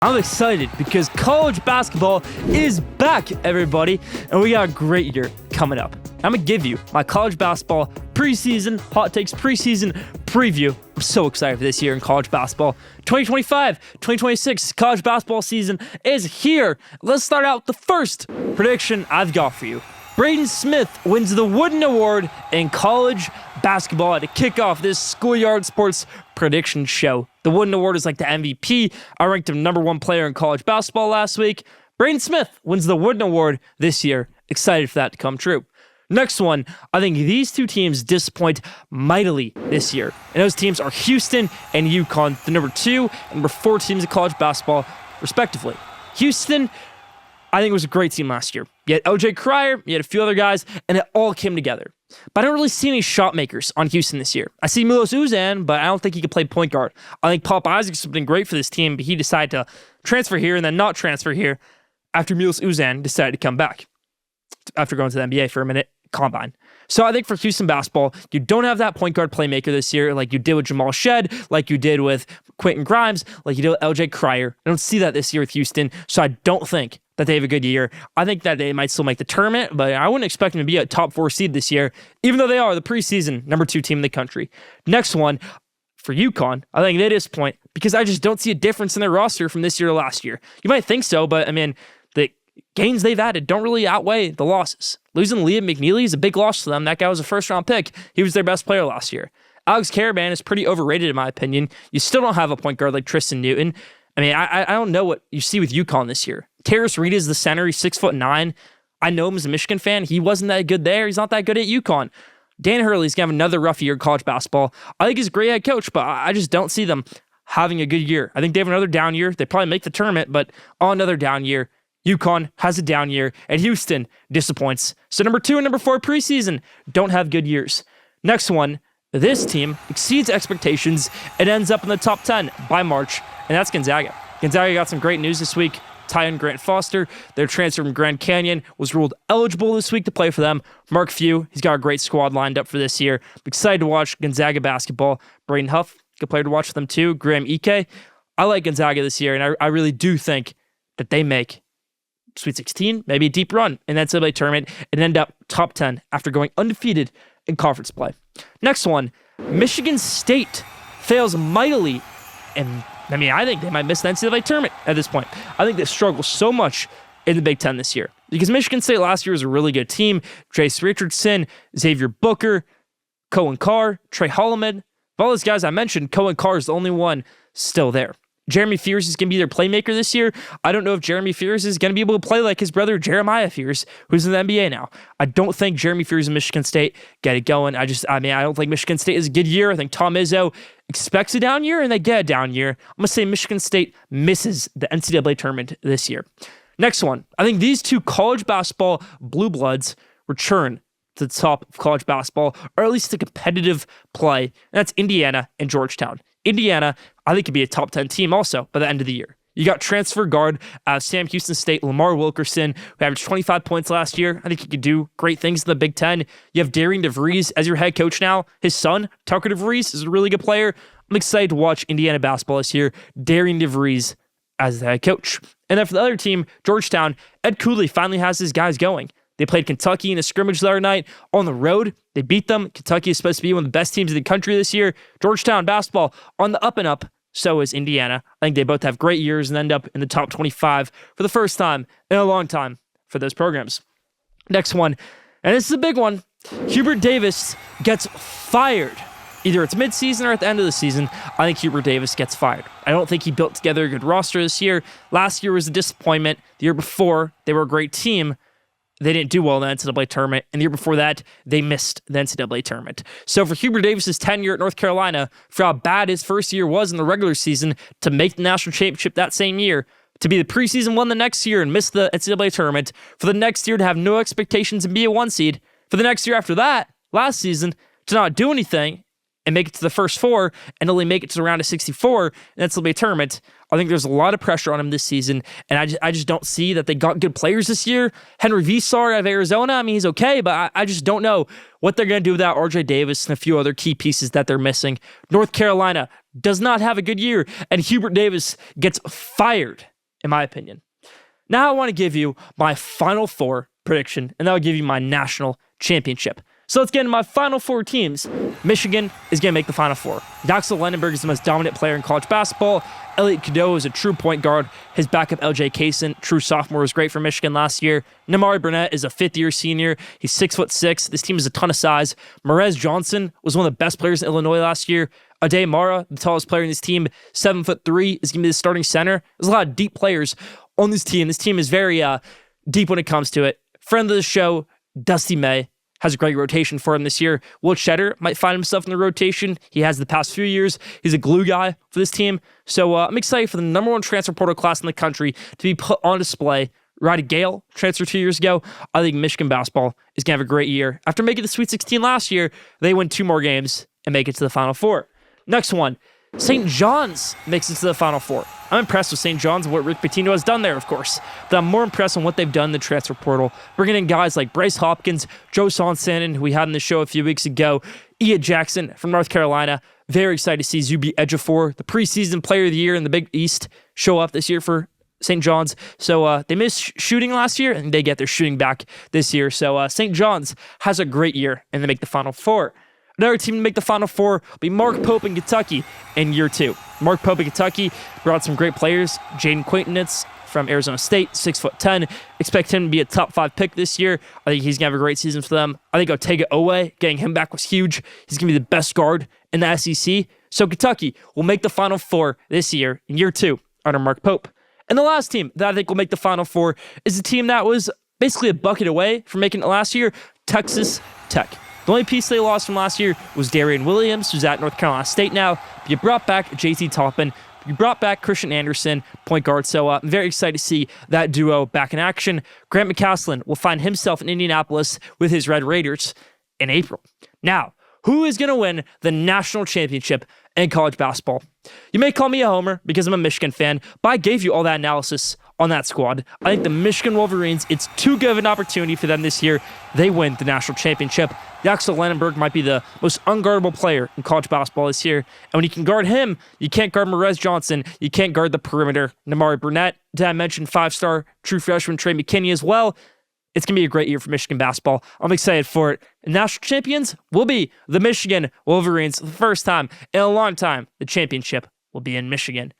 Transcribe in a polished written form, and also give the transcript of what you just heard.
I'm excited because college basketball is back, everybody, and we got a great year coming up. I'm going to give you my college basketball preseason, hot takes preseason preview. I'm so excited for this year in college basketball. 2025-2026 college basketball season is here. Let's start out with the first prediction I've got for you. Braden Smith wins the Wooden Award in college basketball to kick off this Schoolyard Sports prediction show. The Wooden Award is like the MVP. I ranked him #1 player in college basketball last week. Braden Smith wins the Wooden Award this year. Excited for that to come true. Next one, I think these two teams disappoint mightily this year. And those teams are Houston and UConn, the #2 and #4 teams in college basketball, respectively. Houston, I think it was a great team last year. You had LJ Cryer, you had a few other guys, and it all came together. But I don't really see any shot makers on Houston this year. I see Milos Uzan, but I don't think he could play point guard. I think Pop Isaacs has been great for this team, but he decided to transfer here and then not transfer here after Milos Uzan decided to come back after going to the NBA for a minute. Combine. So I think for Houston basketball, you don't have that point guard playmaker this year like you did with Jamal Shed, like you did with Quentin Grimes, like you did with LJ Cryer. I don't see that this year with Houston, so I don't think that they have a good year. I think that they might still make the tournament, but I wouldn't expect them to be a top 4 seed this year, even though they are the preseason #2 team in the country. Next one, for UConn, I think they disappoint because I just don't see a difference in their roster from this year to last year. You might think so, but I mean, the gains they've added don't really outweigh the losses. Losing Liam McNeely is a big loss to them. That guy was a first-round pick. He was their best player last year. Alex Caravan is pretty overrated in my opinion. You still don't have a point guard like Tristan Newton. I mean, I don't know what you see with UConn this year. Terrace Reed is the center. He's 6'9". I know him as a Michigan fan. He wasn't that good there. He's not that good at UConn. Dan Hurley's going to have another rough year in college basketball. I think he's a great head coach, but I just don't see them having a good year. I think they have another down year. They probably make the tournament, but on another down year. UConn has a down year, and Houston disappoints. So #2 and #4 preseason don't have good years. Next one, this team exceeds expectations and ends up in the top 10 by March, and that's Gonzaga. Gonzaga got some great news this week. Tyon Grant Foster, their transfer from Grand Canyon, was ruled eligible this week to play for them. Mark Few, he's got a great squad lined up for this year. I'm excited to watch Gonzaga basketball. Braden Huff, good player to watch for them too. Graham Ike. I like Gonzaga this year, and I really do think that they make Sweet 16, maybe a deep run in that NCAA tournament, and end up top 10 after going undefeated in conference play. Next one, Michigan State fails mightily, and I mean, I think they might miss the NCAA tournament at this point. I think they struggle so much in the Big Ten this year because Michigan State last year was a really good team. Trace Richardson, Xavier Booker, Cohen Carr, Trey Holloman. Of all those guys I mentioned, Cohen Carr is the only one still there. Jeremy Fears is going to be their playmaker this year. I don't know if Jeremy Fears is going to be able to play like his brother Jeremiah Fears, who's in the NBA now. I don't think Jeremy Fears and Michigan State get it going. I don't think Michigan State is a good year. I think Tom Izzo expects a down year, and they get a down year. I'm going to say Michigan State misses the NCAA tournament this year. Next one, I think these two college basketball blue bloods return to the top of college basketball, or at least to competitive play, and that's Indiana and Georgetown. Indiana, I think, could be a top 10 team also by the end of the year. You got transfer guard Sam Houston State, Lamar Wilkerson, who averaged 25 points last year. I think he could do great things in the Big Ten. You have Darian DeVries as your head coach now. His son, Tucker DeVries, is a really good player. I'm excited to watch Indiana basketball this year. Darian DeVries as the head coach. And then for the other team, Georgetown, Ed Cooley finally has his guys going. They played Kentucky in a scrimmage the other night on the road. They beat them. Kentucky is supposed to be one of the best teams in the country this year. Georgetown basketball on the up and up. So is Indiana. I think they both have great years and end up in the top 25 for the first time in a long time for those programs. Next one, and this is a big one. Hubert Davis gets fired. Either it's midseason or at the end of the season. I think Hubert Davis gets fired. I don't think he built together a good roster this year. Last year was a disappointment. The year before, they were a great team. They didn't do well in the NCAA tournament, and the year before that, they missed the NCAA tournament. So for Hubert Davis's tenure at North Carolina, for how bad his first year was in the regular season, to make the national championship that same year, to be the preseason one the next year and miss the NCAA tournament, for the next year to have no expectations and be a 1 seed, for the next year after that, last season, to not do anything and make it to the first 4 and only make it to the round of 64 in the NCAA tournament. I think there's a lot of pressure on him this season, and I just don't see that they got good players this year. Henry Visar out of Arizona, I mean, he's okay, but I just don't know what they're going to do without RJ Davis and a few other key pieces that they're missing. North Carolina does not have a good year, and Hubert Davis gets fired in my opinion. Now I want to give you my Final Four prediction, and that will give you my national championship. So let's get into my Final Four teams. Michigan is going to make the Final Four. Axel Lendenberg is the most dominant player in college basketball. Elliot Cadeau is a true point guard. His backup, LJ Kaysen, true sophomore, was great for Michigan last year. Namari Burnett is a fifth-year senior. He's 6'6". This team has a ton of size. Merez Johnson was one of the best players in Illinois last year. Ade Mara, the tallest player in this team, 7'3", is going to be the starting center. There's a lot of deep players on this team. This team is very deep when it comes to it. Friend of the show, Dusty May, has a great rotation for him this year. Will Cheddar might find himself in the rotation. He has the past few years. He's a glue guy for this team. So I'm excited for the number one transfer portal class in the country to be put on display. Roddy Gale transferred 2 years ago. I think Michigan basketball is going to have a great year. After making the Sweet 16 last year, they win 2 more games and make it to the Final Four. Next one, St. John's makes it to the Final Four. I'm impressed with St. John's and what Rick Pitino has done there, of course. But I'm more impressed on what they've done in the transfer portal. Bringing in guys like Bryce Hopkins, Joe Sonsanen, who we had in the show a few weeks ago, Ia Jackson from North Carolina. Very excited to see Zuby Ejiofor, the preseason player of the year in the Big East, show up this year for St. John's. So they missed shooting last year, and they get their shooting back this year. So St. John's has a great year, and they make the Final Four. Another team to make the Final Four will be Mark Pope in Kentucky in year 2. Mark Pope in Kentucky brought some great players. Jaden Quaintonitz from Arizona State, 6'10". Expect him to be a top 5 pick this year. I think he's going to have a great season for them. I think Otega Owe, getting him back was huge. He's going to be the best guard in the SEC. So Kentucky will make the Final Four this year in year 2 under Mark Pope. And the last team that I think will make the Final Four is a team that was basically a bucket away from making it last year, Texas Tech. The only piece they lost from last year was Darian Williams, who's at North Carolina State now. But you brought back J.T. Toppin. You brought back Christian Anderson, point guard. So I'm very excited to see that duo back in action. Grant McCaslin will find himself in Indianapolis with his Red Raiders in April. Now, who is going to win the national championship in college basketball? You may call me a homer because I'm a Michigan fan, but I gave you all that analysis on that squad. I think the Michigan Wolverines, it's too good of an opportunity for them this year. They win the national championship. Axel Lendenberg might be the most unguardable player in college basketball this year. And when you can guard him, you can't guard Merez Johnson. You can't guard the perimeter. Namari Burnett, did I mention 5-star true freshman Trey McKinney as well? It's going to be a great year for Michigan basketball. I'm excited for it. And national champions will be the Michigan Wolverines. For the first time in a long time, the championship will be in Michigan.